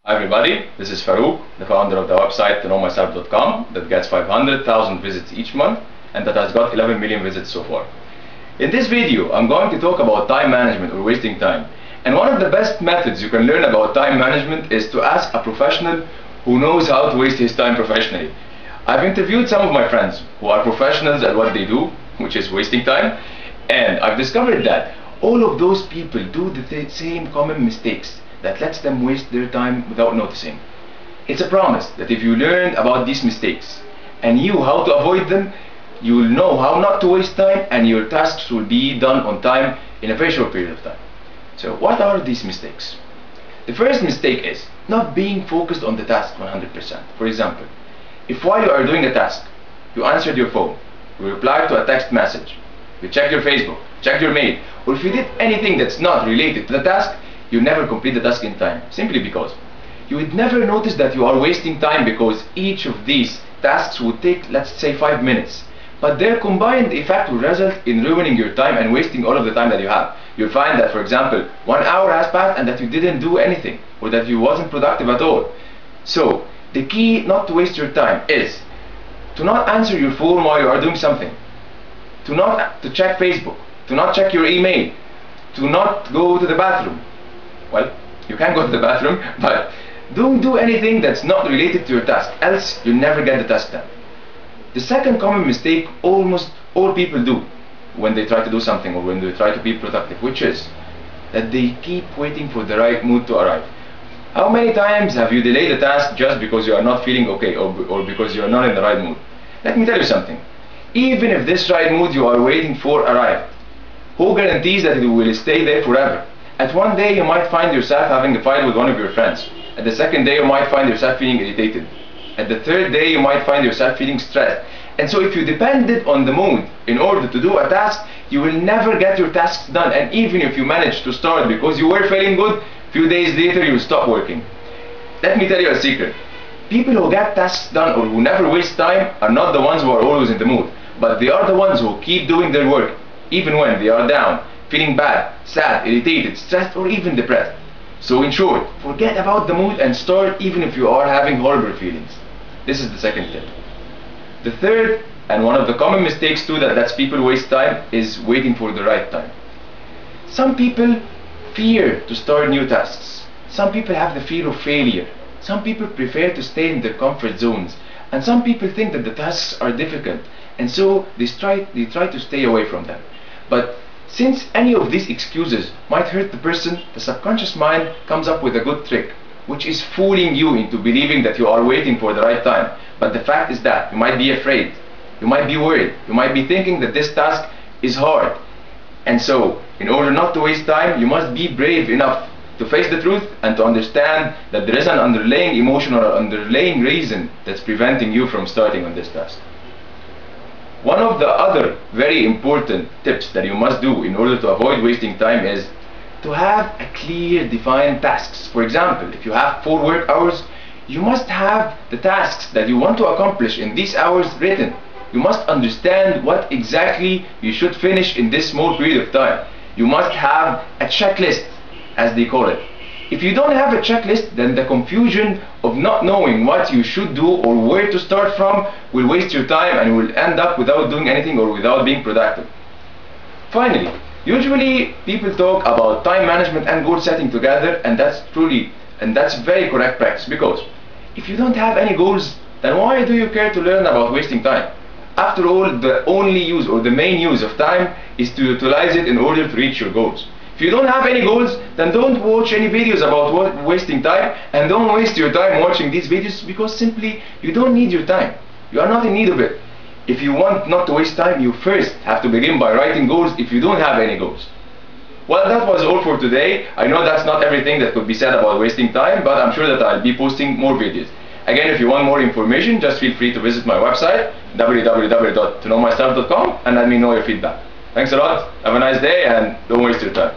Hi everybody, this is Farouk, the founder of the website knowmyself.com that gets 500,000 visits each month and that has got 11 million visits so far. In this video, I'm going to talk about time management or wasting time. And one of the best methods you can learn about time management is to ask a professional who knows how to waste his time professionally. I've interviewed some of my friends who are professionals at what they do, which is wasting time, and I've discovered that all of those people do the same common mistakes that lets them waste their time without noticing. It's a promise that if you learn about these mistakes and you how to avoid them, you will know how not to waste time and your tasks will be done on time in a very short period of time. So what are these mistakes? The first mistake is not being focused on the task 100%. For example, if while you are doing a task, you answered your phone, you replied to a text message, you checked your Facebook, checked your mail, or if you did anything that's not related to the task, you never complete the task in time, simply because you would never notice that you are wasting time, because each of these tasks would take, let's say, 5 minutes, but their combined effect will result in ruining your time and wasting all of the time that you have. You'll find that, for example, 1 hour has passed and that you didn't do anything, or that you wasn't productive at all. So the key not to waste your time is to not answer your phone while you are doing something, to check Facebook, to not check your email, to not go to the bathroom. Well, you can go to the bathroom, but don't do anything that's not related to your task, else you'll never get the task done. The second common mistake almost all people do when they try to do something or when they try to be productive, which is that they keep waiting for the right mood to arrive. How many times have you delayed a task just because you are not feeling okay or because you are not in the right mood? Let me tell you something. Even if this right mood you are waiting for arrives, who guarantees that it will stay there forever? At one day you might find yourself having a fight with one of your friends. At the second day you might find yourself feeling irritated. At the third day you might find yourself feeling stressed. And so if you depended on the mood in order to do a task, you will never get your tasks done. And even if you manage to start because you were feeling good, a few days later you will stop working. Let me tell you a secret. People who get tasks done or who never waste time are not the ones who are always in the mood, but they are the ones who keep doing their work even when they are down, feeling bad, sad, irritated, stressed, or even depressed. So in short, forget about the mood and start even if you are having horrible feelings. This is the second tip. The third, and one of the common mistakes too that lets people waste time, is waiting for the right time. Some people fear to start new tasks. Some people have the fear of failure. Some people prefer to stay in their comfort zones. And some people think that the tasks are difficult, and so they try to stay away from them. But since any of these excuses might hurt the person, the subconscious mind comes up with a good trick, which is fooling you into believing that you are waiting for the right time. But the fact is that you might be afraid, you might be worried, you might be thinking that this task is hard. And so, in order not to waste time, you must be brave enough to face the truth and to understand that there is an underlying emotion or underlying reason that's preventing you from starting on this task. One of the other very important tips that you must do in order to avoid wasting time is to have a clear defined tasks. For example, if you have 4 work hours, you must have the tasks that you want to accomplish in these hours written. You must understand what exactly you should finish in this small period of time. You must have a checklist, as they call it. If you don't have a checklist, then the confusion of not knowing what you should do or where to start from will waste your time and will end up without doing anything or without being productive. Finally, usually people talk about time management and goal setting together, and that's very correct practice, because if you don't have any goals, then why do you care to learn about wasting time? After all, the only use or the main use of time is to utilize it in order to reach your goals. If you don't have any goals, then don't watch any videos about wasting time, and don't waste your time watching these videos, because simply you don't need your time. You are not in need of it. If you want not to waste time, you first have to begin by writing goals if you don't have any goals. Well, that was all for today. I know that's not everything that could be said about wasting time, but I'm sure that I'll be posting more videos. Again, if you want more information, just feel free to visit my website, www.knowmyself.com, and let me know your feedback. Thanks a lot, have a nice day, and don't waste your time.